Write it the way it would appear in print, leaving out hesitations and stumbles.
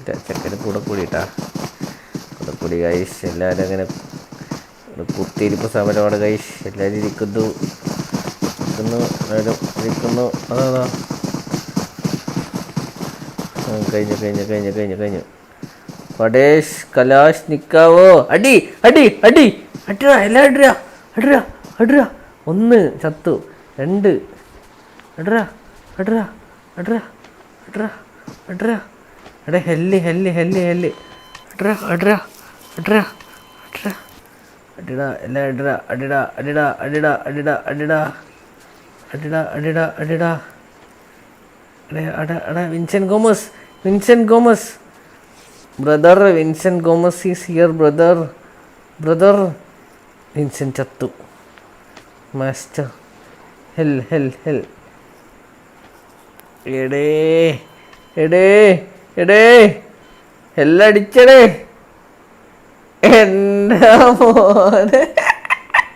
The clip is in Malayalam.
ചെക്കന് കൂടെ കൂടിയിട്ടാ കൂടെ കൂടി ഗൈസ്. എല്ലാവരും അങ്ങനെ കുത്തിയിരിപ്പ് സമരമാണ് ഗൈസ്. എല്ലാവരും ഇരിക്കുന്നു. എല്ലാവരും ഇരിക്കുന്നു. അതാ കഴിഞ്ഞു. പടേഷ് കലാഷ് നിക്കാവോ. അടി അടി അടി അടിടാ, എല്ലാം അടിടാ. 1 ചത്തു. 2 അടിടാ. എടാ ഹെല്ല് അടിടാ. എല്ലാം അടിടാ. Vincent Gomes brother. Vincent Gomes is here brother. Vincent ചത്തു. മാസ്റ്റർ ഹെൽ എടേ എല്ലാം അടിച്ചടേ. എന്താ മോനെ.